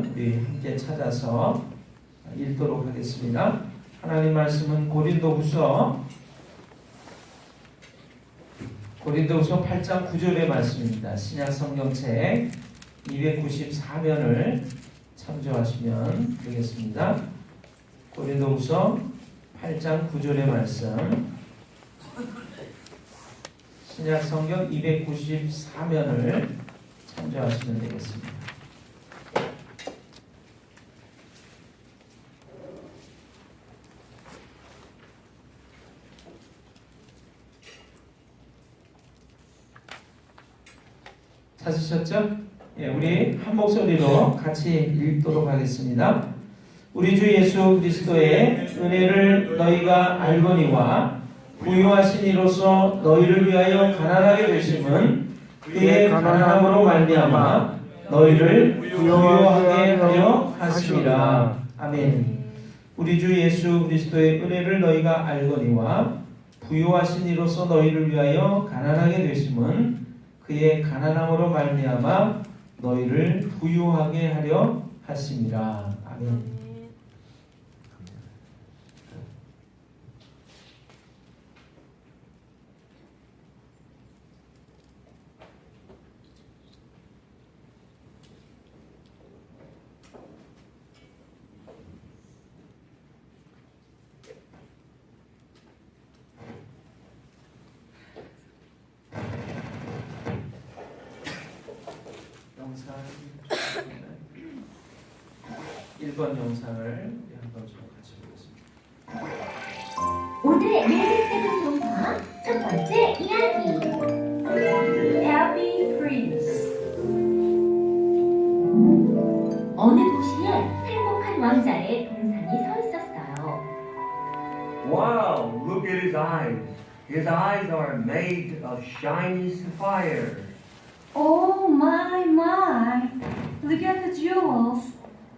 말씀은 우리 함께 찾아서 읽도록 하겠습니다. 하나님 말씀은 고린도후서 8장 9절의 말씀입니다. 신약 성경책 294면을 참조하시면 되겠습니다. 고린도후서 8장 9절의 말씀, 신약 성경 294면을 참조하시면 되겠습니다. 찾으셨죠? 예, 우리 한 목소리로 같이 읽도록 하겠습니다. 우리 주 예수 그리스도의 은혜를 너희가 알거니와 부유하신 이로써 너희를 위하여 가난하게 되심은 그의 가난함으로 말미암아 너희를 부유하게 하려 하심이라. 아멘. 우리 주 예수 그리스도의 은혜를 너희가 알거니와 부유하신 이로써 너희를 위하여 가난하게 되심은 그의 가난함으로 말미암아 너희를 부유하게 하려 하심이라. 아멘. 영상 1번 영상을 우리 한번 좀 같이 보겠습니다. 오늘의 뮤직세븐 동화 첫 번째 이야기 Happy Prince. 어느 도시에 행복한 왕자의 동상이 서 있었어요. Wow, look at his eyes. His eyes are made of shiny sapphire. Oh my, my! Look at the jewels.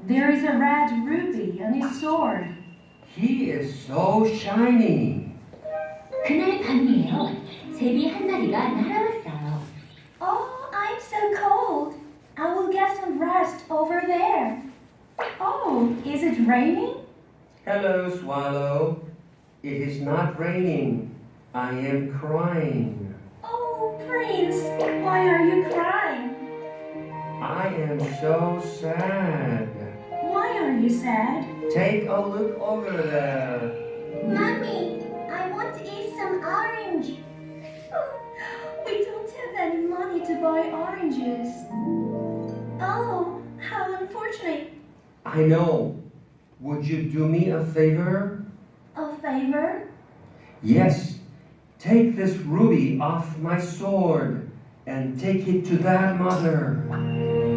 There is a red ruby on his sword. He is so shiny. 그날 밤이에요. 제비 한 마리가 날아왔어요. Oh, I'm so cold. I will get some rest over there. Oh, is it raining? Hello, swallow. It is not raining. I am crying. Oh, Prince, why are you crying? I am so sad. Why are you sad? Take a look over there. Mommy, I want to eat some orange. We don't have any money to buy oranges. Oh, how unfortunate. I know. Would you do me a favor? A favor? Yes. Take this ruby off my sword and take it to that mother.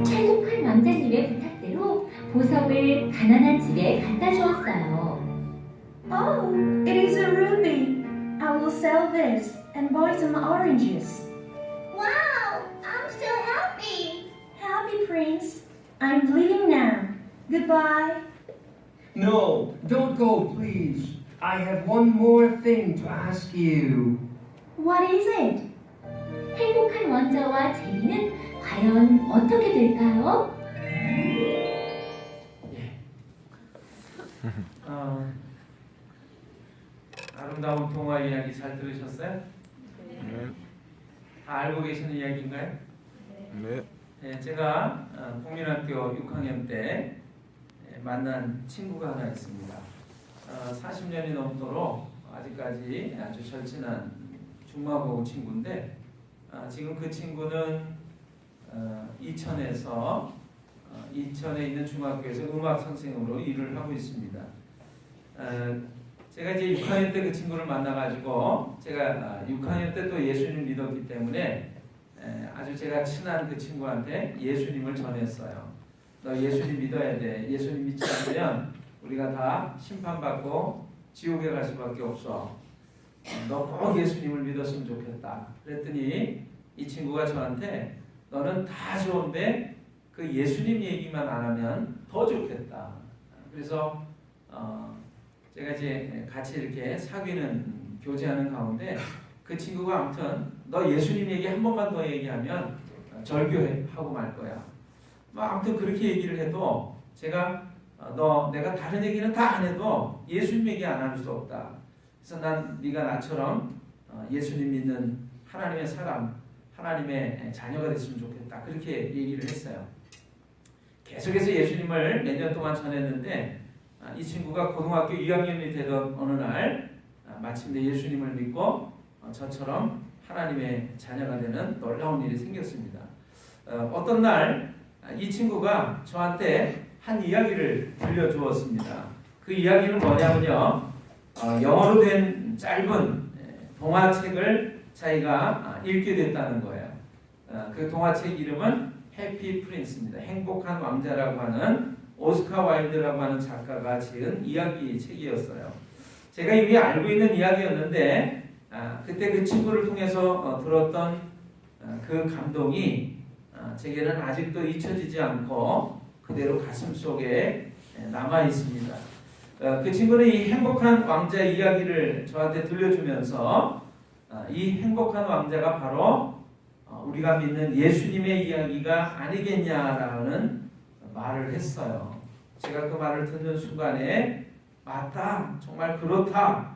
행복한 왕자님의 부탁대로 보석을 가난한 집에 갖다 주었어요. Oh, it is a ruby. I will sell this and buy some oranges. Wow, I'm so happy. Happy Prince, I'm leaving now. Goodbye. No, don't go, please. I have one more thing to ask you. What is it? 행복한 왕자와 제비는 과연 어떻게 될까요? 아름다운 동화 이야기 잘 들으셨어요? 네. 다 알고 계시는 이야기인가요? 네. 네, 제가 국민학교 6학년 때 만난 친구가 하나 있습니다. 40년이 넘도록 아직까지 아주 절친한 중마고 친구인데 지금 그 친구는 이천에 있는 중학교에서 음악 선생으로 일을 하고 있습니다. 제가 이제 6학년 때 그 친구를 만나가지고 제가 6학년 때 또 예수님 믿었기 때문에 아주 제가 친한 그 친구한테 예수님을 전했어요. 너 예수님 믿어야 돼. 예수님 믿지 않으면 우리가 다 심판받고 지옥에 갈 수밖에 없어. 너 꼭 예수님을 믿었으면 좋겠다. 그랬더니 이 친구가 저한테 너는 다 좋은데 그 예수님 얘기만 안 하면 더 좋겠다. 그래서 제가 이제 같이 이렇게 사귀는 교제하는 가운데 그 친구가 아무튼 너 예수님 얘기 한 번만 더 얘기하면 절교하고 말 거야. 뭐 아무튼 그렇게 얘기를 해도 제가 내가 다른 얘기는 다 안 해도 예수님 얘기 안 할 수 없다. 그래서 난 네가 나처럼 예수님 믿는 하나님의 사람, 하나님의 자녀가 됐으면 좋겠다. 그렇게 얘기를 했어요. 계속해서 예수님을 몇 년 동안 전했는데 이 친구가 고등학교 2학년이 되던 어느 날 마침내 예수님을 믿고 저처럼 하나님의 자녀가 되는 놀라운 일이 생겼습니다. 어떤 날 이 친구가 저한테 한 이야기를 들려주었습니다. 그 이야기는 뭐냐면요, 영어로 된 짧은 동화책을 자기가 읽게 됐다는 거예요. 그 동화책 이름은 해피 프린스입니다. 행복한 왕자라고 하는 오스카 와일드라고 하는 작가가 지은 이야기 책이었어요. 제가 이미 알고 있는 이야기였는데 그때 그 친구를 통해서 들었던 그 감동이 제게는 아직도 잊혀지지 않고 그대로 가슴 속에 남아 있습니다. 그 친구는 이 행복한 왕자 이야기를 저한테 들려주면서 이 행복한 왕자가 바로 우리가 믿는 예수님의 이야기가 아니겠냐라는 말을 했어요. 제가 그 말을 듣는 순간에 맞다, 정말 그렇다,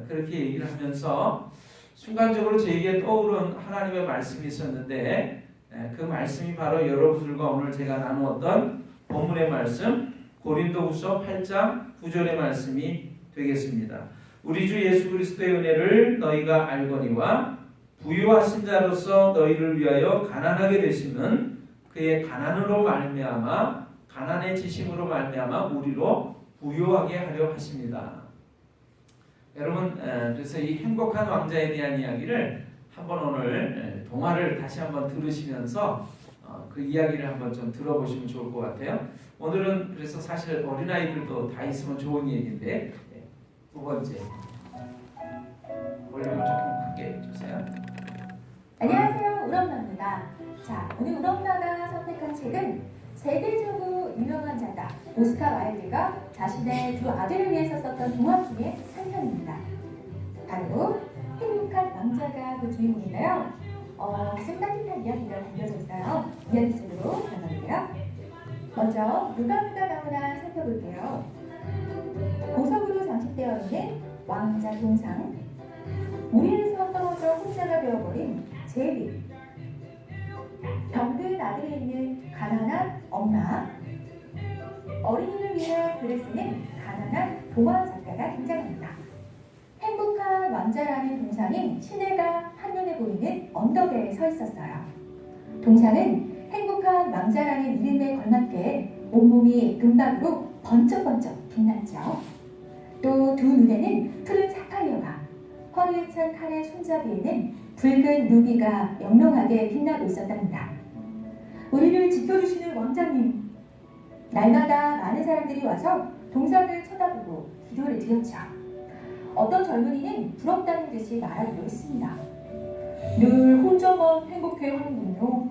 그렇게 얘기를 하면서 순간적으로 제게 떠오른 하나님의 말씀이 있었는데 그 말씀이 바로 여러분들과 오늘 제가 나누었던 본문의 말씀 고린도후서 8장 9절의 말씀이 되겠습니다. 우리 주 예수 그리스도의 은혜를 너희가 알거니와 부유하신 자로서 너희를 위하여 가난하게 되심은 그의 가난으로 말미암아 가난의 지심으로 말미암아 우리로 부유하게 하려 하십니다. 여러분, 그래서 이 행복한 왕자에 대한 이야기를 한번 오늘 동화를 다시 한번 들으시면서 그 이야기를 한번 좀 들어보시면 좋을 것 같아요. 오늘은 그래서 사실 어린아이들도 다 있으면 좋은 얘기인데 두 번째 볼륨을 조금 크게 해주세요. 안녕하세요, 우럼나입니다. 자, 오늘 우럼나가 선택한 책은 세계적으로 유명한 작가 오스카 와일드가 자신의 두 아들을 위해서 썼던 동화 중에 한 편입니다. 바로 행복한 왕자가 그 주인공인데요. 가슴 따뜻한 이야기가 담겨져 있어요. 이야기 속으로 들어가볼게요. 먼저 누가 나오나 살펴볼게요. 보석으로 장식되어 있는 왕자 동상, 우리에서 떨어져 혼자가 되어버린 제비, 병든 아들이 있는 가난한 엄마, 어린이를 위해 글을 쓰는 가난한 동화 작가가 등장합니다. 행복한 왕자라는 동상이 시내가 한눈에 보이는 언덕에 서 있었어요. 동상은 행복한 왕자라는 이름에 걸맞게 온몸이 금박으로 번쩍번쩍 빛났죠. 또 두 눈에는 푸른 사파이어가, 허리에 찬 칼의 손잡이에는 붉은 루비가 영롱하게 빛나고 있었답니다. 우리를 지켜주시는 왕자님, 날마다 많은 사람들이 와서 동상을 쳐다보고 기도를 드렸죠. 어떤 젊은이는 부럽다는 듯이 말하기도 했습니다. 늘 혼자만 행복해 하는군요.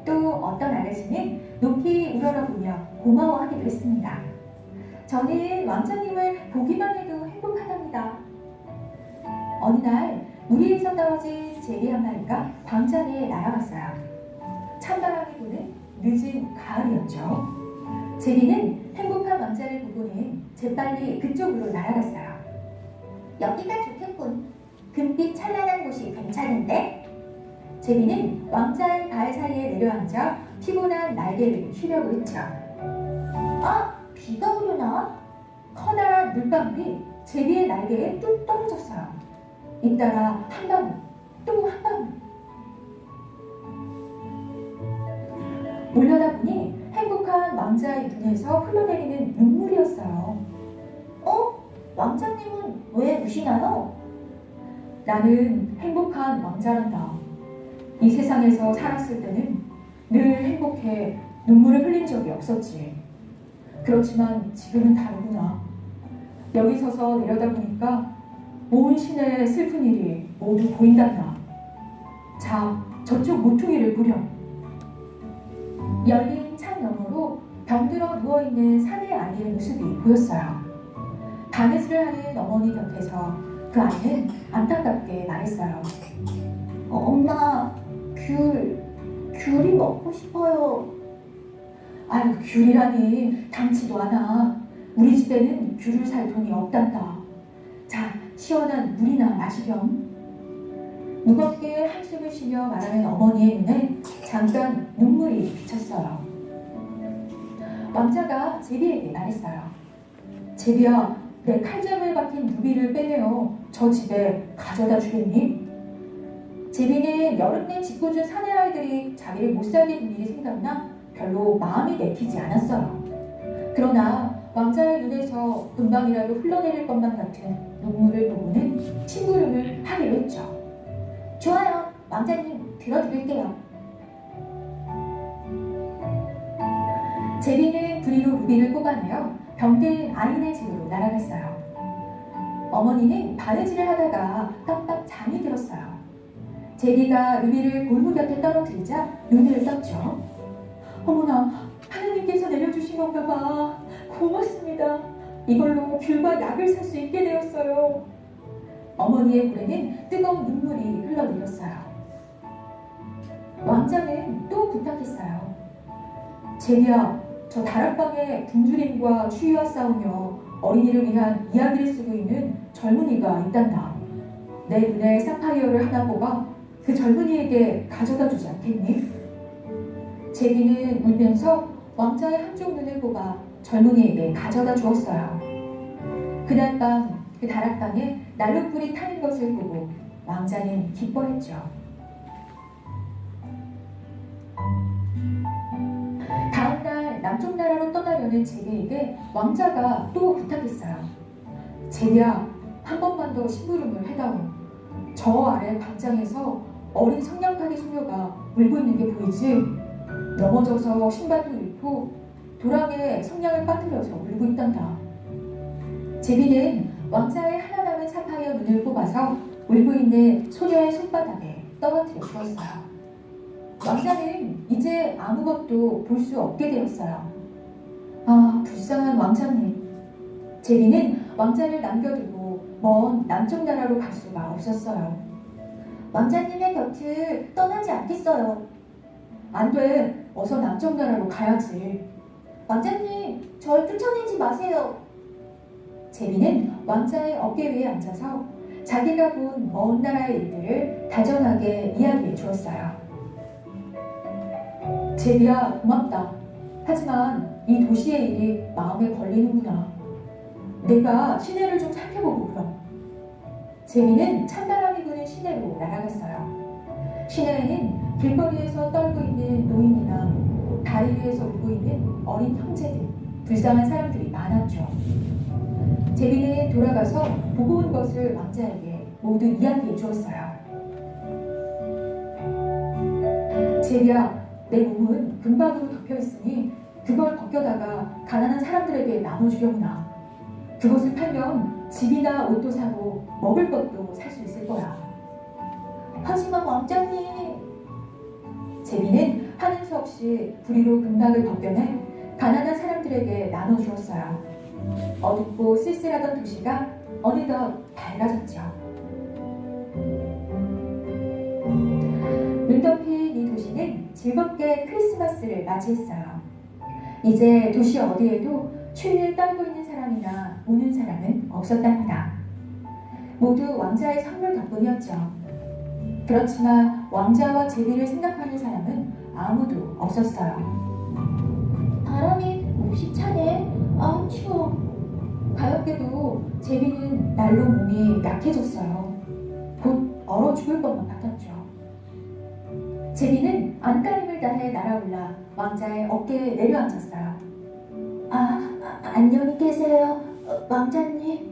또 어떤 아저씨는 높이 우러러보며 고마워하기도 했습니다. 저는 왕자님을 보기만 해도 행복하답니다. 어느 날 무리에서 떨어진 제비 한 마리가 광장에 날아갔어요. 찬바람이 부는 늦은 가을이었죠. 제비는 행복한 왕자를 보고는 재빨리 그쪽으로 날아갔어요. 여기가 좋겠군. 금빛 찬란한 곳이 괜찮은데? 제비는 왕자의 발 사이에 내려앉아 피곤한 날개를 휘려고 했죠. 비가 오려나? 커다란 물방울이 제비의 날개에 뚝 떨어졌어요. 잇따라 한 방울, 또 한 방울. 올려다보니 행복한 왕자의 눈에서 흘러내리는 눈물이었어요. 왕자님은 왜 우시나요? 나는 행복한 왕자란다. 이 세상에서 살았을 때는 늘 행복해 눈물을 흘린 적이 없었지. 그렇지만 지금은 다르구나. 여기 서서 내려다보니까 온 시내의 슬픈 일이 모두 보인단다. 자, 저쪽 모퉁이를 보렴. 열린 창 너머로 병들어 누워있는 사내 아이의 모습이 보였어요. 바느질을 하는 어머니 곁에서 그 아이는 안타깝게 말했어요. 엄마, 귤이 먹고 싶어요. 아유, 귤이라니 당치도 않아. 우리 집에는 귤을 살 돈이 없단다. 자, 시원한 물이나 마시렴. 무겁게 한숨을 쉬며 말하는 어머니의 눈에 잠깐 눈물이 비쳤어요. 왕자가 제비에게 말했어요. 제비야, 내 칼잠을 박힌 루비를 빼내어 저 집에 가져다 주겠니? 제비는 여름 내 짓궂은 사내 아이들이 자기를 못 살게 둔 일이 생각나 별로 마음이 내키지 않았어요. 그러나 왕자의 눈에서 금방이라도 흘러내릴 것만 같은 눈물을 보고는 심부름을 하기로 했죠. 좋아요, 왕자님 들어드릴게요. 제비는 부리로 루비를 뽑아내어 병든 아이네 집으로 날아갔어요. 어머니는 바느질을 하다가 깜빡 잠이 들었어요. 제비가 루비를 골무 곁에 떨어뜨리자 눈을 떴죠. 어머나, 하느님께서 내려주신 건가 봐. 고맙습니다. 이걸로 귤과 약을 살 수 있게 되었어요. 어머니의 볼에는 뜨거운 눈물이 흘러내렸어요. 왕자는 또 부탁했어요. 제비야, 저 다락방에 굶주림과 추위와 싸우며 어린이를 위한 이야기를 쓰고 있는 젊은이가 있단다. 내 눈에 사파이어를 하나 뽑아 그 젊은이에게 가져다 주지 않겠니? 제비는 울면서 왕자의 한쪽 눈을 뽑아 젊은이에게 가져다 주었어요. 그날 밤 그 다락방에 난로불이 타는 것을 보고 왕자는 기뻐했죠. 다음날 남쪽 나라로 떠나려는 제비에게 왕자가 또 부탁했어요. 제비야, 한 번만 더 심부름을 해다오. 저 아래 방장에서 어린 성냥팔이 소녀가 울고 있는 게 보이지? 넘어져서 신발도 잃고 도랑에 성냥을 빠뜨려서 울고 있단다. 제비는 왕자의 하나 남은 사파이어 눈을 뽑아서 울고 있는 소녀의 손바닥에 떨어뜨려 주었어요. 왕자는 이제 아무것도 볼 수 없게 되었어요. 아, 불쌍한 왕자님. 제비는 왕자를 남겨두고 먼 남쪽 나라로 갈 수가 없었어요. 왕자님의 곁을 떠나지 않겠어요. 안 돼. 어서 남쪽 나라로 가야지. 왕자님, 절 쫓아내지 마세요. 제비는 왕자의 어깨 위에 앉아서 자기가 본 먼 나라의 일들을 다정하게 이야기해 주었어요. 제비야, 고맙다. 하지만 이 도시의 일이 마음에 걸리는구나. 내가 시내를 좀 살펴보고 그럼. 제비는 찬바람이 부는 시내로 날아갔어요. 시내에는 길거리에서 떨고 있는 노인이나 다리 위에서 울고 있는 어린 형제들, 불쌍한 사람들이 많았죠. 제비는 돌아가서 보고 온 것을 왕자에게 모두 이야기해 주었어요. 제비야, 내 몸은 금박으로 덮여 있으니 그걸 벗겨다가 가난한 사람들에게 나눠주려구나. 그것을 팔면 집이나 옷도 사고 먹을 것도 살 수 있을 거야. 하지만 왕자님. 제비는 하는 수 없이 부리로 금박을 벗겨내 가난한 사람들에게 나눠주었어요. 어둡고 쓸쓸하던 도시가 어느덧 밝아졌죠. 눈 덮인 이 도시는 즐겁게 크리스마스를 맞이했어요. 이제 도시 어디에도 추위에 떨고 있는 사람이나 우는 사람은 없었답니다. 모두 왕자의 선물 덕분이었죠. 그렇지만 왕자와 제비를 생각하는 사람은 아무도 없었어요. 바람이 몹시 차네. 아, 추워. 가엾게도 제비는 날로 몸이 약해졌어요. 곧 얼어 죽을 것만 같았죠. 제비는 안간힘을 다해 날아올라 왕자의 어깨에 내려앉았어요. 안녕히 계세요, 왕자님.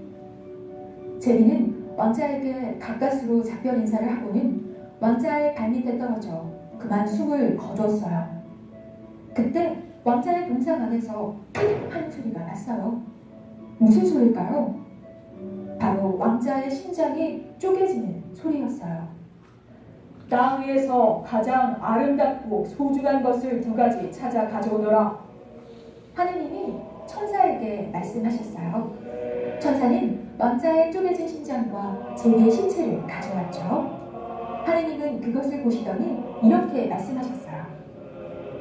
제비는 왕자에게 가까스로 작별 인사를 하고는 왕자의 발밑에 떨어져 그만 숨을 거두었어요. 그때 왕자의 동상 안에서 삑 하는 소리가 났어요. 무슨 소리일까요? 바로 왕자의 심장이 쪼개지는 소리였어요. 땅 위에서 가장 아름답고 소중한 것을 2가지 찾아 가져오너라. 하느님이 천사에게 말씀하셨어요. 천사는 왕자의 쪼개진 심장과 제비의 신체를 가져왔죠. 하느님은 그것을 보시더니 이렇게 말씀하셨어요.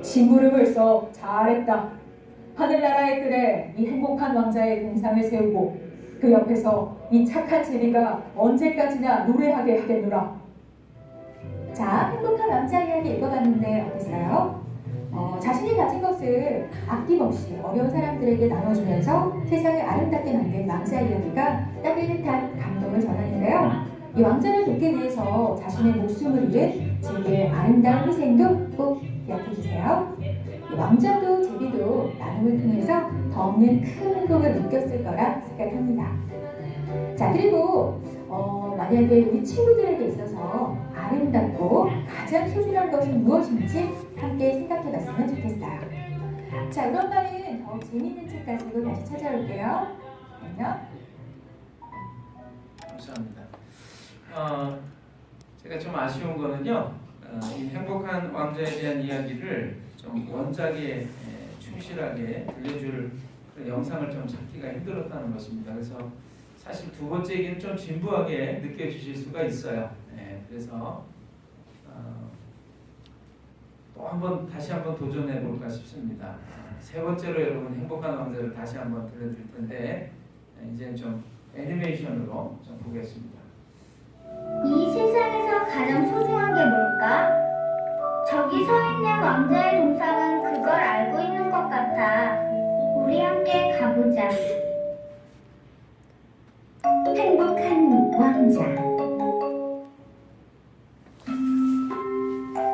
심부름을 써 잘했다. 하늘나라의 뜰에 이 행복한 왕자의 동상을 세우고 그 옆에서 이 착한 제비가 언제까지나 노래하게 하겠노라. 자, 행복한 왕자 이야기 읽어봤는데 어땠어요? 자신이 가진 것을 아낌없이 어려운 사람들에게 나눠주면서 세상을 아름답게 만든 왕자 이야기가 따뜻한 감동을 전하는데요. 이 왕자를 돕기 위해서 자신의 목숨을 잃은 제비의 아름다운 희생도 꼭 기억해 주세요. 이 왕자도 제비도 나눔을 통해서 더 없는 큰 행복을 느꼈을 거라 생각합니다. 자, 그리고 만약에 우리 친구들에게 있어서 아름답고 가장 소중한 것은 무엇인지 함께 생각해 봤으면 좋겠어요. 자, 우리 엄마는 더 재밌는 책 가지고 다시 찾아올게요. 안녕. 감사합니다. 제가 좀 아쉬운 거는요, 이 행복한 왕자에 대한 이야기를 좀 원작에 충실하게 들려줄 그런 영상을 좀 찾기가 힘들었다는 것입니다. 그래서 사실 두 번째 얘기는 좀 진부하게 느껴지실 수가 있어요. 그래서 또 다시 한번 도전해 볼까 싶습니다. 세 번째로 여러분 행복한 왕자를 다시 한번 들려줄 텐데 이제 좀 애니메이션으로 좀 보겠습니다. 이 세상에서 가장 소중한 게 뭘까? 저기 서 있는 왕자의 동상은 그걸 알고 있는 것 같아. 우리 함께 가보자. 행복한 왕자.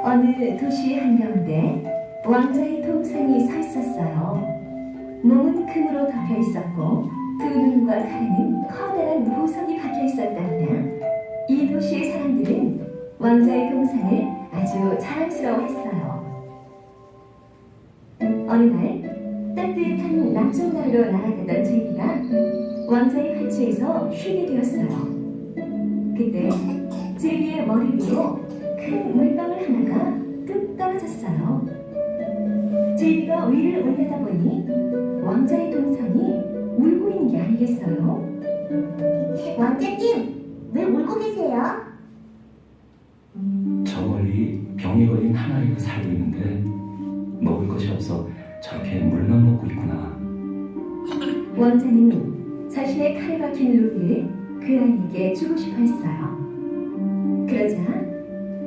어느 도시 한가운데 왕자의 동상이 서 있었어요. 몸은 금으로 덮여 있었고 두 눈과 칼에는 커다란 보석이 박혀 있었답니다. 이 도시의 사람들은 왕자의 동상을 아주 자랑스러워했어요. 어느 날 따뜻한 남쪽 나라로 날아가던 제비가 왕자의 팔찌에서 쉬게 되었어요. 그때 제비의 머리 위로 큰 물방울 하나가 뚝 떨어졌어요. 제비가 위를 올려다보니 왕자의 동상이 울고 있는 게 아니겠어요? 왕자님, 왜 울고 계세요? 저 멀리 병에 걸린 한 아이가 살고 있는데 먹을 것이 없어 저렇게 물만 먹고 있구나. 왕자는 자신의 칼에 박힌 루비를 그 아이에게 주고 싶어 했어요. 그러자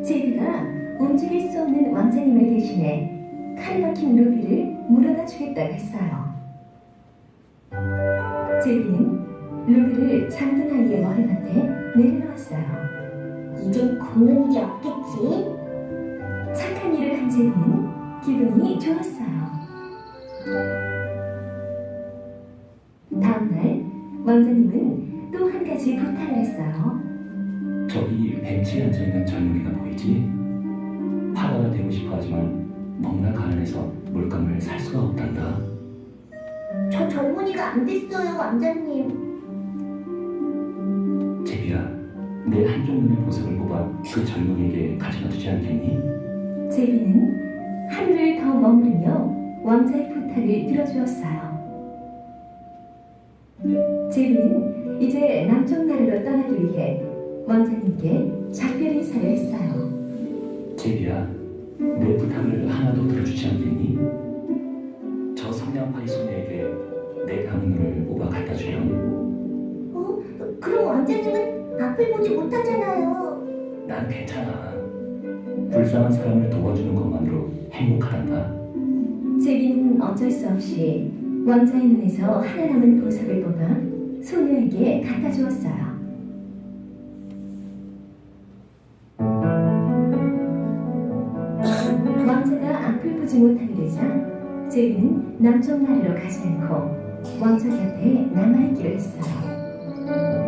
제비가 움직일 수 없는 왕자님을 대신해 칼에 박힌 루비를 물어다 주겠다고 했어요. 제비는 루비를 잠든 아이의 머리맡에 내려놓았어요. 이젠 굶는 게 없겠지? 착한 일을 한 제비는 기분이 좋았어요. 다음날 왕자님은 또 한 가지 부탁을 했어요. 저기 벤치에 앉아있는 젊은이가 보이지? 화가가 되고 싶어 하지만 너무나 가난해서 물감을 살 수가 없단다. 저 젊은이가 안 됐어요, 왕자님. 제비야, 내 한쪽 눈의 보석을 뽑아 그 젊은이에게 가져다 주지 않겠니? 제비는 하루를 더 머무르며 왕자의 부탁을 들어주었어요. 제비는 이제 남쪽 나라로 떠나기 위해 왕자님께 작별 인사를 했어요. 제비야, 내 부탁을 하나도 들어주지 않겠니? 저 성냥팔이 소녀에게 내 감은 눈을 뽑아 갖다 주렴. 그럼 왕자님은 앞을 보지 못하잖아요. 난 괜찮아. 불쌍한 사람을 도와주는 것만으로 행복하단다. 제비는 어쩔 수 없이 왕자의 눈에서 하나 남은 보석을 뽑아 소녀에게 갖다 주었어요. 왕자가 앞을 보지 못하게 되자 제비는 남쪽 나라로 가지 않고 왕자 곁에 남아있기로 했어요.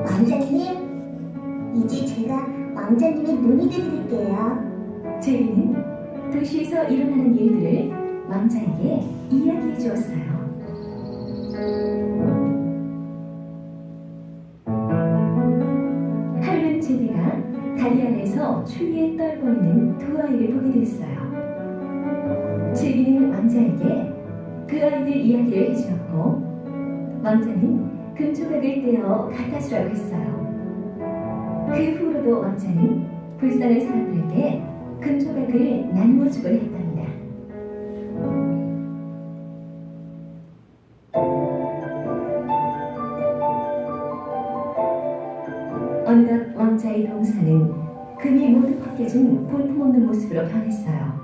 왕자님, 이제 제가 왕자님의 눈이 되드릴게요. 제비는 도시에서 일어나는 일들을 왕자에게 이야기해 주었어요. 하루는 제비가 다리 아래에서 추위에 떨고 있는 두 아이를 보게 됐어요. 제비는 왕자에게 그 아이들 이야기를 해주었고 왕자는 금조각을 떼어 갖다 주라고 했어요. 그 후로도 왕자는 불쌍한 사람들에게 금조각을 나누어 주곤 했답니다. 어느덧 왕자의 동상은 금이 모두 벗겨진 볼품없는 모습으로 변했어요.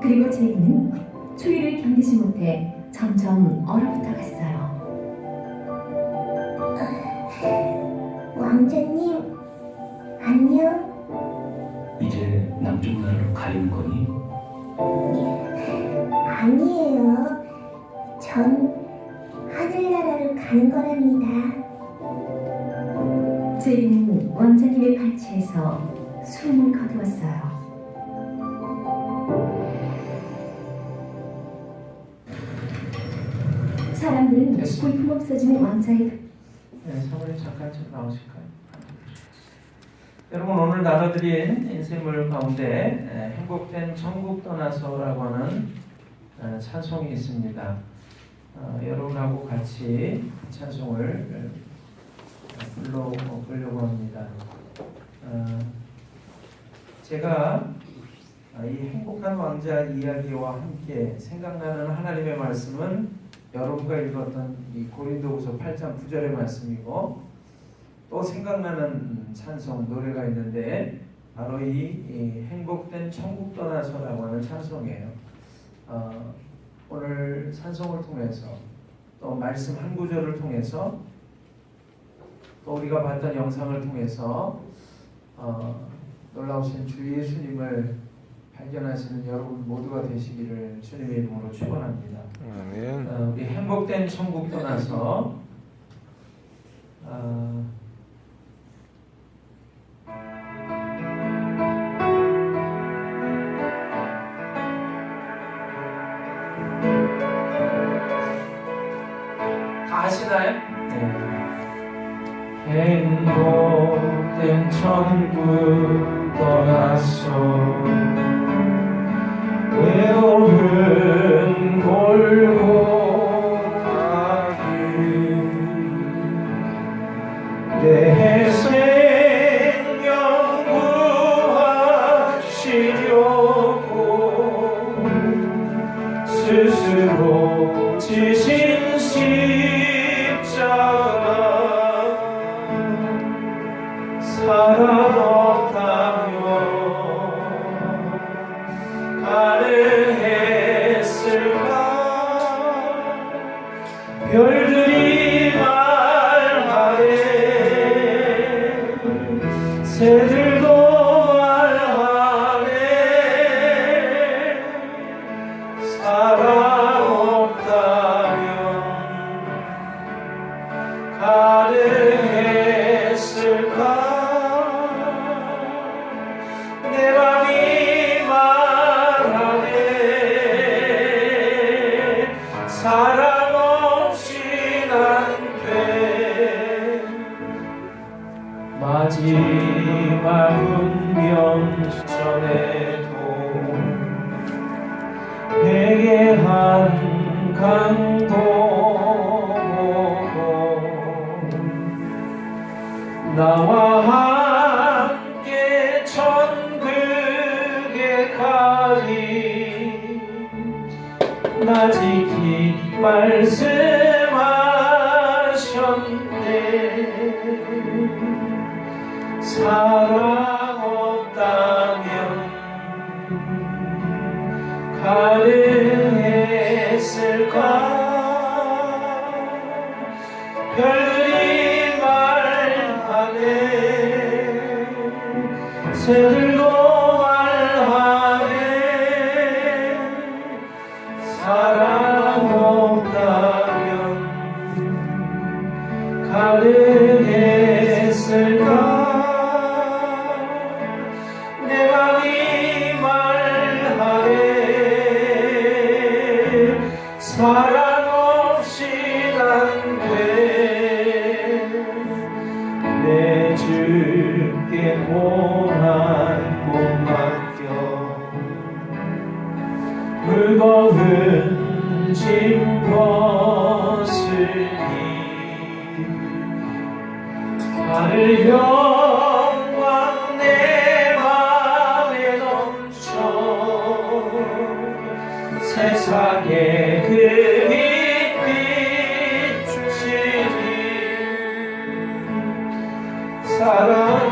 그리고 제비는 추위를 견디지 못해 점점 얼어붙어 갔어요. 왕자님, 안녕. 이제 남쪽 나라로 가려는 거니? 아니에요. 전 하늘나라로 가는 거랍니다. 제비는 왕자님의 발치에서 숨을 거두었어요. 사람들은 볼품없어지는 왕자의 네, 사모님 잠깐 좀 나오실까요? 여러분 오늘 나눠드린 인생물 가운데 행복된 천국 떠나서라고 하는 찬송이 있습니다. 여러분하고 같이 찬송을 불러보려고 합니다. 제가 이 행복한 왕자 이야기와 함께 생각나는 하나님의 말씀은 여러분가 읽었던 이 고린도후서 8장 9절의 말씀이고, 또 생각나는 찬송 노래가 있는데 바로 이 행복된 천국 떠나서라고 하는 찬송이에요. 오늘 찬송을 통해서 또 말씀 한 구절을 통해서 또 우리가 봤던 영상을 통해서 놀라우신 주 예수님을 발견하시는 여러분 모두가 되시기를 주님의 이름으로 축원합니다. 아멘. 우리 행복된 천국 떠나서 다 하시나요? 네. 행복된 천국 떠나서 외로운 골고 가기 내 생명 구하시려고 스스로 지신 십자가 사랑 없다면 가능했을까? 별들이 말하네, 새들도 말하네, 사랑 없다면 가능했을까? 내 맘이 말하네, 사랑 없인 안돼. 마지막 운명 전에도 회개한 강도 보고 나와 함께 천국에 가리 나 지키 말씀하셨네, 사랑 없다면 가능했을까? 별들이 말하네, 새들도 말하네, 사랑 없다면 가능했을까? 내 맘이 말하네, 사랑 없인 안돼. 내 주께 고난 못 맡겨 무거운 짐 벗으니 하늘 영광 내 맘에 넘쳐 세상에 그 빛 비추시니 사랑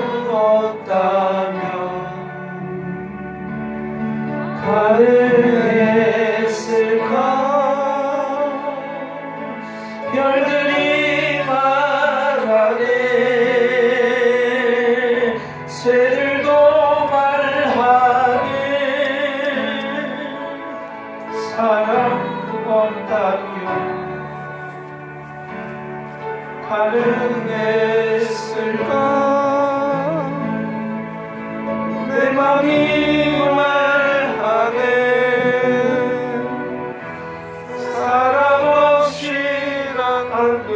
별들이 말하네 새들도 말하네 사랑 없다면 가능했을까 내 맘이 말하네 사랑 없이는 안돼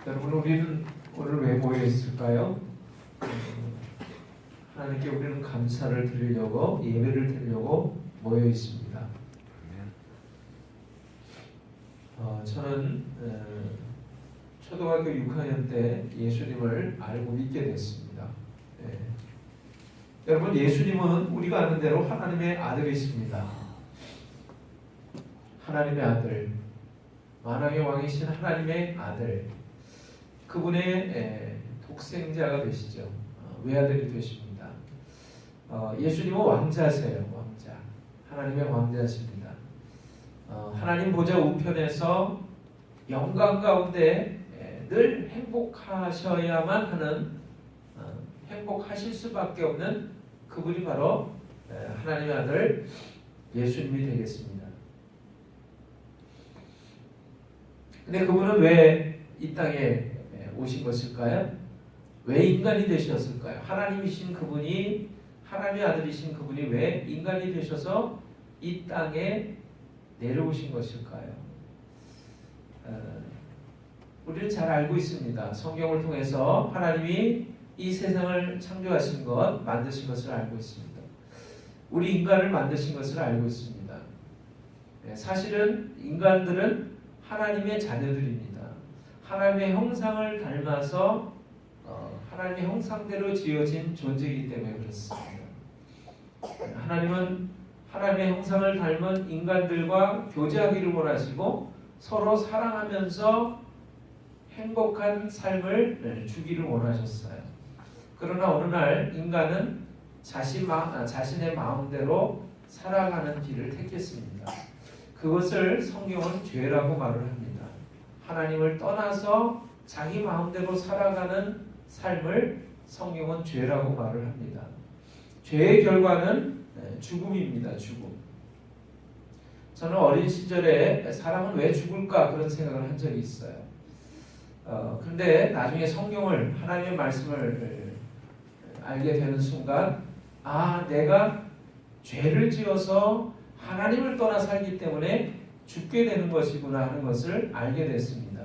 여러분 우리는 오늘 왜 모여 있을까요? 하나님께 우리는 감사를 드리려고 예배를 드리려고 모여 있습니다. 저는 초등학교 6학년 때 예수님을 알고 믿게 됐습니다. 여러분 예수님은 우리가 아는 대로 하나님의 아들이십니다. 하나님의 아들, 만왕의 왕이신 하나님의 아들, 그분의 독생자가 되시죠. 외아들이 되십니다. 예수님은 왕자세요. 왕자, 하나님의 왕자십니다. 하나님 보좌 우편에서 영광 가운데 늘 행복하셔야만 하는 행복하실 수밖에 없는 그분이 바로 하나님의 아들 예수님이 되겠습니다. 근데 그분은 왜 이 땅에 오신 것일까요? 왜 인간이 되셨을까요? 하나님이신 그분이 하나님의 아들이신 그분이 왜 인간이 되셔서 이 땅에 내려오신 것일까요? 우리는 잘 알고 있습니다. 성경을 통해서 하나님이 이 세상을 창조하신 것, 만드신 것을 알고 있습니다. 우리 인간을 만드신 것을 알고 있습니다. 사실은 인간들은 하나님의 자녀들입니다. 하나님의 형상을 닮아서 하나님의 형상대로 지어진 존재이기 때문에 그렇습니다. 하나님은 하나님의 형상을 닮은 인간들과 교제하기를 원하시고 서로 사랑하면서 행복한 삶을 주기를 원하셨어요. 그러나 어느 날 인간은 자신의 마음대로 살아가는 길을 택했습니다. 그것을 성경은 죄라고 말을 합니다. 하나님을 떠나서 자기 마음대로 살아가는 삶을 성경은 죄라고 말을 합니다. 죄의 결과는 죽음입니다. 죽음. 저는 어린 시절에 사람은 왜 죽을까 그런 생각을 한 적이 있어요. 근데 나중에 성경을 하나님의 말씀을 알게 되는 순간 내가 죄를 지어서 하나님을 떠나 살기 때문에 죽게 되는 것이구나 하는 것을 알게 됐습니다.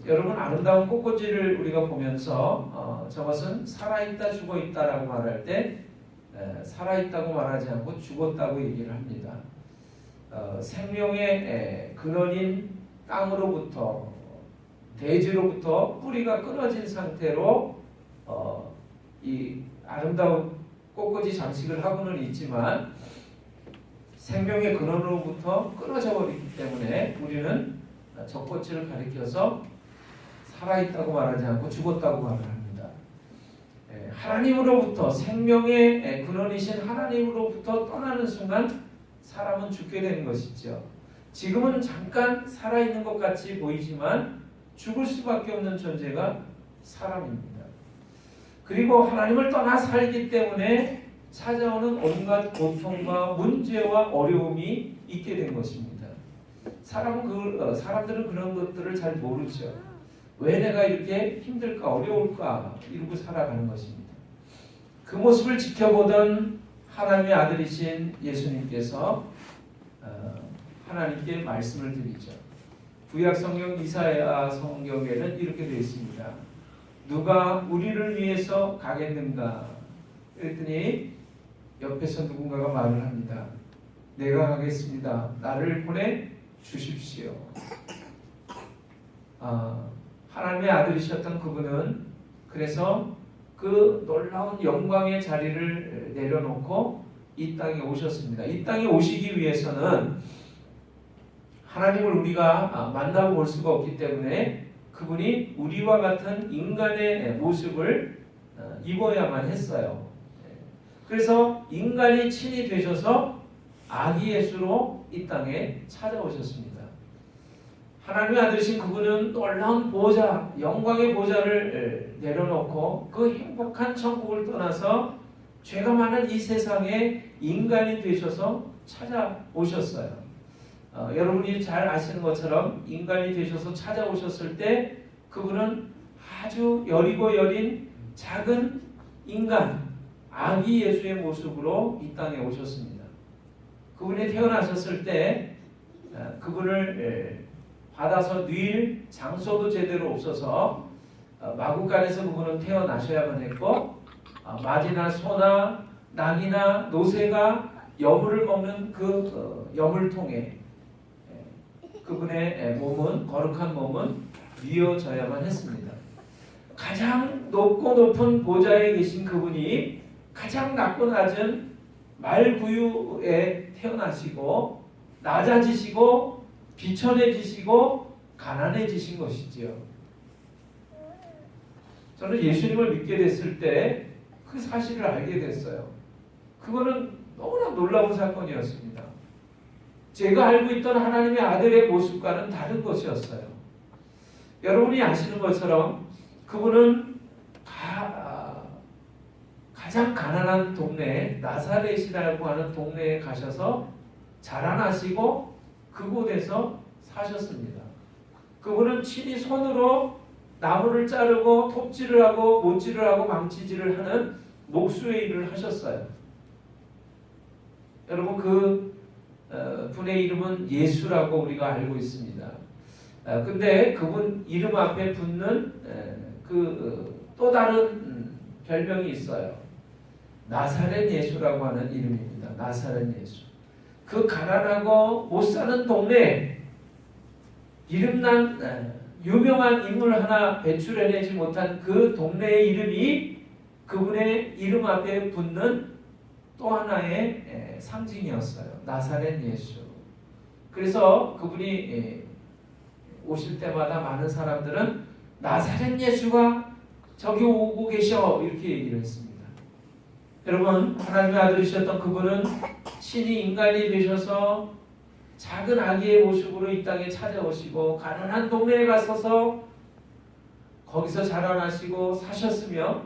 여러분 아름다운 꽃꽂이를 우리가 보면서 저것은 살아있다 죽어있다라고 말할 때 살아있다고 말하지 않고 죽었다고 얘기를 합니다. 생명의 근원인 땅으로부터 대지로부터 뿌리가 끊어진 상태로 이 아름다운 꽃꽂이 장식을 하고는 있지만 생명의 근원으로부터 끊어져 버리기 때문에 우리는 저 꽃을 가리켜서 살아있다고 말하지 않고 죽었다고 말을 합니다. 하나님으로부터 생명의 근원이신 하나님으로부터 떠나는 순간 사람은 죽게 되는 것이죠. 지금은 잠깐 살아있는 것 같이 보이지만 죽을 수밖에 없는 존재가 사람입니다. 그리고 하나님을 떠나 살기 때문에 찾아오는 온갖 고통과 문제와 어려움이 있게 된 것입니다. 사람들은 그런 것들을 잘 모르죠. 왜 내가 이렇게 힘들까 어려울까 이러고 살아가는 것입니다. 그 모습을 지켜보던 하나님의 아들이신 예수님께서 하나님께 말씀을 드리죠. 구약 성경 이사야 성경에는 이렇게 되어 있습니다. 누가 우리를 위해서 가겠는가? 그랬더니 옆에서 누군가가 말을 합니다. 내가 가겠습니다. 나를 보내 주십시오. 하나님의 아들이셨던 그분은 그래서 그 놀라운 영광의 자리를 내려놓고 이 땅에 오셨습니다. 이 땅에 오시기 위해서는 하나님을 우리가 만나고 볼 수가 없기 때문에 그분이 우리와 같은 인간의 모습을 입어야만 했어요. 그래서 인간이 친히 되셔서 아기 예수로 이 땅에 찾아오셨습니다. 하나님의 아들이신 그분은 놀라운 보좌, 영광의 보좌를 내려놓고 그 행복한 천국을 떠나서 죄가 많은 이 세상에 인간이 되셔서 찾아오셨어요. 여러분이 잘 아시는 것처럼 인간이 되셔서 찾아오셨을 때 그분은 아주 여리고 여린 작은 인간, 아기 예수의 모습으로 이 땅에 오셨습니다. 그분이 태어나셨을 때 그분을 받아서 누일 장소도 제대로 없어서 마구간에서 그분은 태어나셔야만 했고 마지나 소나 낙이나 노새가 여물을 먹는 그 여물통에 그분의 몸은 거룩한 몸은 뉘어져야만 했습니다. 가장 높고 높은 보좌에 계신 그분이 가장 낮고 낮은 말구유에 태어나시고 낮아지시고 비천해지시고 가난해지신 것이지요. 저는 예수님을 믿게 됐을 때 그 사실을 알게 됐어요. 그거는 너무나 놀라운 사건이었습니다. 제가 알고 있던 하나님의 아들의 모습과는 다른 것이었어요. 여러분이 아시는 것처럼 그분은 가장 가난한 동네 나사렛이라고 하는 동네에 가셔서 자라나시고 그곳에서 사셨습니다. 그분은 친히 손으로 나무를 자르고 톱질을 하고 못질을 하고 망치질을 하는 목수의 일을 하셨어요. 여러분 그 분의 이름은 예수라고 우리가 알고 있습니다. 근데 그분 이름 앞에 붙는 또 다른 별명이 있어요. 나사렛 예수라고 하는 이름입니다. 나사렛 예수. 그 가난하고 못 사는 동네 이름난 유명한 인물 하나 배출해내지 못한 그 동네의 이름이 그분의 이름 앞에 붙는 또 하나의 상징이었어요. 나사렛 예수. 그래서 그분이 오실 때마다 많은 사람들은 나사렛 예수가 저기 오고 계셔 이렇게 얘기를 했습니다. 여러분 하나님의 아들이셨던 그분은 친히 인간이 되셔서 작은 아기의 모습으로 이 땅에 찾아오시고 가난한 동네에 가서서 거기서 자라나시고 사셨으며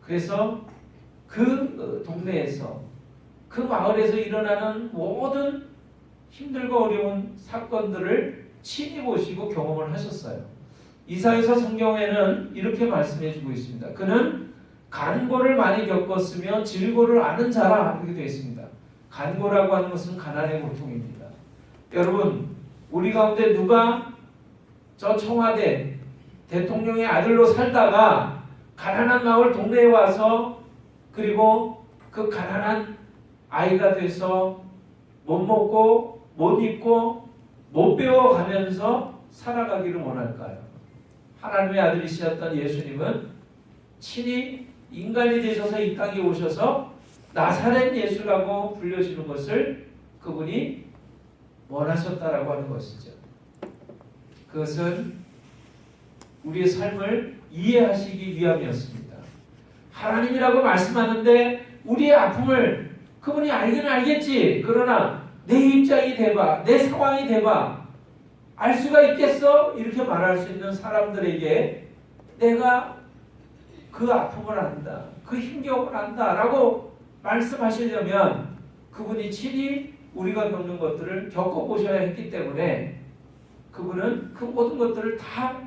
그래서 그 동네에서 그 마을에서 일어나는 모든 힘들고 어려운 사건들을 친히 보시고 경험을 하셨어요. 이사야서 성경에는 이렇게 말씀해 주고 있습니다. 그는 간고를 많이 겪었으며 질고를 아는 자라 이렇게 되어 있습니다. 간고라고 하는 것은 가난의 고통입니다. 여러분 우리 가운데 누가 저 청와대 대통령의 아들로 살다가 가난한 마을 동네에 와서 그리고 그 가난한 아이가 돼서 못 먹고 못 입고 못 배워가면서 살아가기를 원할까요? 하나님의 아들이셨던 예수님은 친히 인간이 되셔서 이 땅에 오셔서 나사렛 예수라고 불려지는 것을 그분이 원하셨다라고 하는 것이죠. 그것은 우리의 삶을 이해하시기 위함이었습니다. 하나님이라고 말씀하는데 우리의 아픔을 그분이 알기는 알겠지. 그러나 내 입장이 돼봐, 내 상황이 돼봐, 알 수가 있겠어? 이렇게 말할 수 있는 사람들에게 내가 그 아픔을 안다, 그 힘겨움을 안다 라고 말씀하시려면 그분이 친히 우리가 겪는 것들을 겪어보셔야 했기 때문에 그분은 그 모든 것들을 다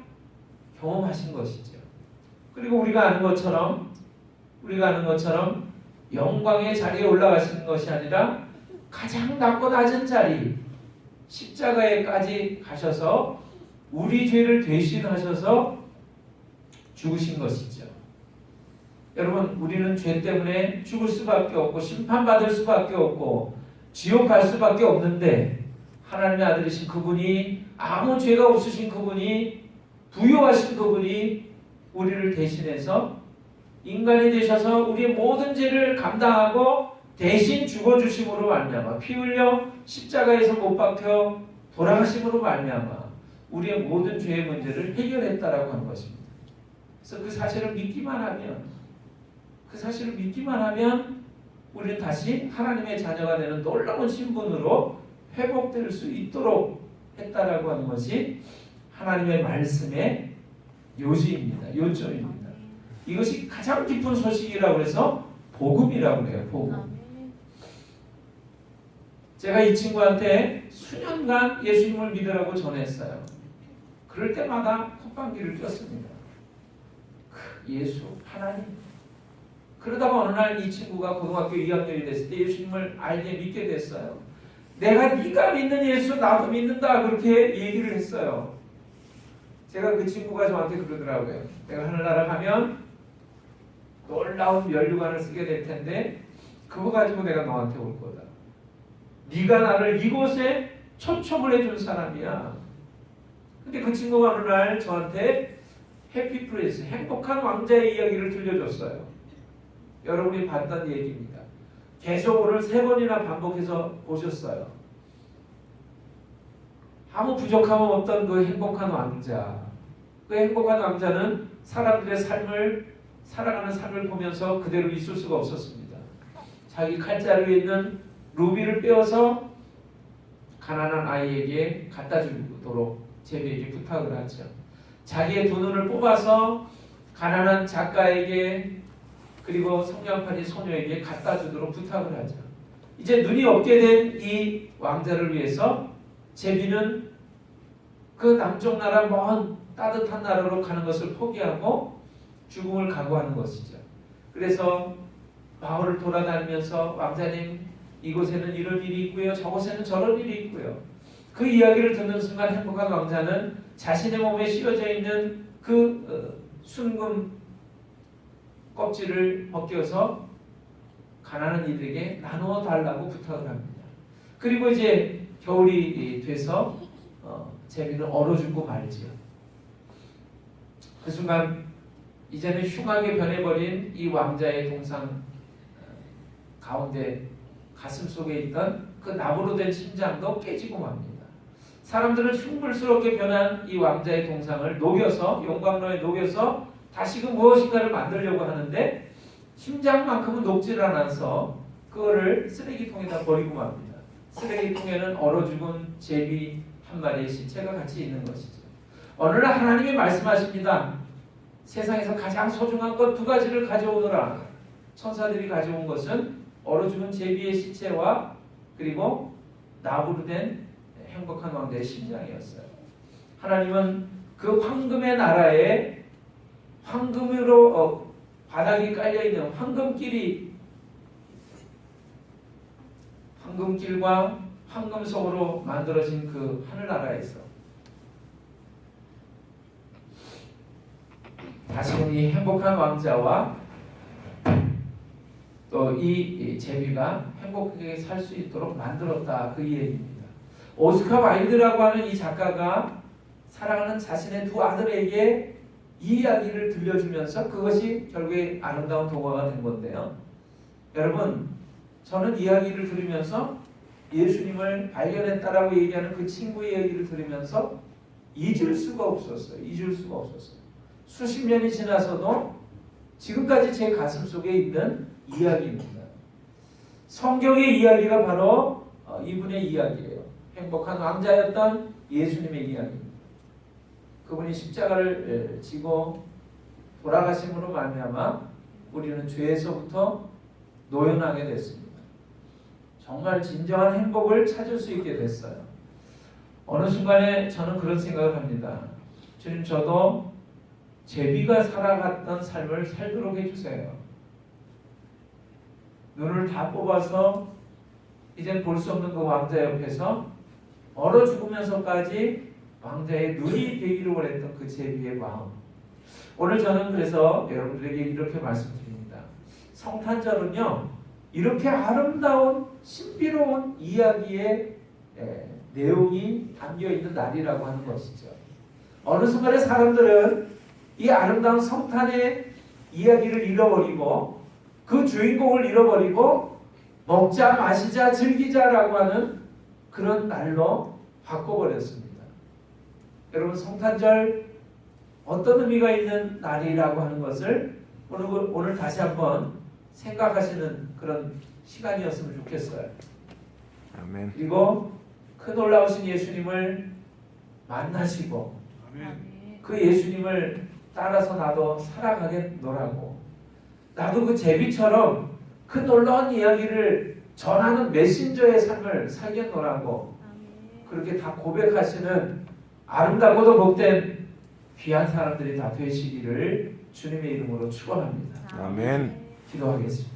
경험하신 것이죠. 그리고 우리가 아는 것처럼 영광의 자리에 올라가시는 것이 아니라 가장 낮고 낮은 자리 십자가에까지 가셔서 우리 죄를 대신하셔서 죽으신 것이죠. 여러분 우리는 죄 때문에 죽을 수밖에 없고 심판받을 수밖에 없고 지옥 갈 수밖에 없는데 하나님의 아들이신 그분이 아무 죄가 없으신 그분이 부요하신 그분이 우리를 대신해서 인간이 되셔서 우리의 모든 죄를 감당하고 대신 죽어주심으로 말미암아 피 흘려 십자가에서 못 박혀 돌아가심으로 말미암아 우리의 모든 죄의 문제를 해결했다라고 하는 것입니다. 그래서 그 사실을 믿기만 하면 그 사실을 믿기만 하면 우리는 다시 하나님의 자녀가 되는 놀라운 신분으로 회복될 수 있도록 했다라고 하는 것이 하나님의 말씀의 요지입니다. 요점입니다. 이것이 가장 깊은 소식이라고 해서 복음이라고 해요. 복음. 제가 이 친구한테 수년간 예수님을 믿으라고 전했어요. 그럴 때마다 콧방귀를 꼈습니다. 예수, 하나님. 그러다가 어느 날 이 친구가 고등학교 2학년이 됐을 때 예수님을 알게 믿게 됐어요. 내가 네가 믿는 예수 나도 믿는다 그렇게 얘기를 했어요. 제가 그 친구가 저한테 그러더라고요. 내가 하늘나라 가면 놀라운 면류관을 쓰게 될 텐데 그거 가지고 내가 너한테 올 거다. 네가 나를 이곳에 초청을 해준 사람이야. 근데 그 친구가 어느 날 저한테 해피 프린스, 행복한 왕자의 이야기를 들려줬어요. 여러분이 봤던 얘기입니다. 계속 오늘 3번이나 반복해서 보셨어요. 아무 부족함 없던 그 행복한 왕자. 그 행복한 왕자는 사람들의 삶을 살아가는 삶을 보면서 그대로 있을 수가 없었습니다. 자기 칼자루에 있는 루비를 빼어서 가난한 아이에게 갖다 주도록 제비에게 부탁을 하죠. 자기의 두 눈을 뽑아서 가난한 작가에게 그리고 성냥팔이 소녀에게 갖다 주도록 부탁을 하죠. 이제 눈이 없게 된 이 왕자를 위해서 제비는 그 남쪽 나라 먼 따뜻한 나라로 가는 것을 포기하고 죽음을 각오하는 것이죠. 그래서 마을을 돌아다니면서 왕자님 이곳에는 이런 일이 있고요. 저곳에는 저런 일이 있고요. 그 이야기를 듣는 순간 행복한 왕자는 자신의 몸에 씌워져 있는 그 순금 껍질을 벗겨서 가난한 이들에게 나누어 달라고 부탁을 합니다. 그리고 이제 겨울이 돼서 제비는 얼어 죽고 말지요. 그 순간 이제는 흉하게 변해버린 이 왕자의 동상 가운데 가슴 속에 있던 그 나무로 된 심장도 깨지고 맙니다. 사람들은 흉물스럽게 변한 이 왕자의 동상을 녹여서 용광로에 녹여서 다시금 무엇인가를 만들려고 하는데 심장만큼은 녹질 않아서 그거를 쓰레기통에다 버리고 맙니다. 쓰레기통에는 얼어 죽은 제비 한 마리의 시체가 같이 있는 것이죠. 어느 날 하나님이 말씀하십니다. 세상에서 가장 소중한 것 2가지를 가져오너라. 천사들이 가져온 것은 얼어 죽은 제비의 시체와 그리고 나무로 된 행복한 왕자의 심장이었어요. 하나님은 그 황금의 나라에 황금으로 바닥이 깔려있는 황금길과 황금석으로 만들어진 그 하늘나라에서 다시금 이 행복한 왕자와 또 이 제비가 행복하게 살 수 있도록 만들었다 그 얘기입니다. 오스카 와일드라고 하는 이 작가가 사랑하는 자신의 2 아들에게 이 이야기를 들려주면서 그것이 결국에 아름다운 동화가 된 건데요. 여러분, 저는 이야기를 들으면서 예수님을 발견했다라고 얘기하는 그 친구의 얘기를 들으면서 잊을 수가 없었어요. 수십 년이 지나서도 지금까지 제 가슴 속에 있는 이야기입니다. 성경의 이야기가 바로 이분의 이야기예요. 행복한 왕자였던 예수님의 이야기입니다. 그분이 십자가를 지고 돌아가심으로 말미암아 우리는 죄에서부터 노연하게 됐습니다. 정말 진정한 행복을 찾을 수 있게 됐어요. 어느 순간에 저는 그런 생각을 합니다. 주님, 저도 제비가 살아갔던 삶을 살도록 해주세요. 눈을 다 뽑아서 이젠 볼 수 없는 그 왕자 옆에서 얼어 죽으면서까지 왕자의 눈이 되기를 원했던 그 제비의 마음. 오늘 저는 그래서 여러분들에게 이렇게 말씀드립니다. 성탄절은요, 이렇게 아름다운 신비로운 이야기의 내용이 담겨있는 날이라고 하는 것이죠. 어느 순간에 사람들은 이 아름다운 성탄의 이야기를 잃어버리고 그 주인공을 잃어버리고 먹자 마시자 즐기자라고 하는 그런 날로 바꿔버렸습니다. 여러분, 성탄절 어떤 의미가 있는 날이라고 하는 것을 오늘 다시 한번 생각하시는 그런 시간이었으면 좋겠어요. 아멘. 그리고 그 놀라우신 예수님을 만나시고 그 예수님을 따라서 나도 살아가겠노라고, 나도 그 제비처럼 그 놀라운 이야기를 전하는 메신저의 삶을 살겠노라고 그렇게 다 고백하시는 아름다고도 복된 귀한 사람들이 다 되시기를 주님의 이름으로 축원합니다. 아멘. 기도하겠습니다.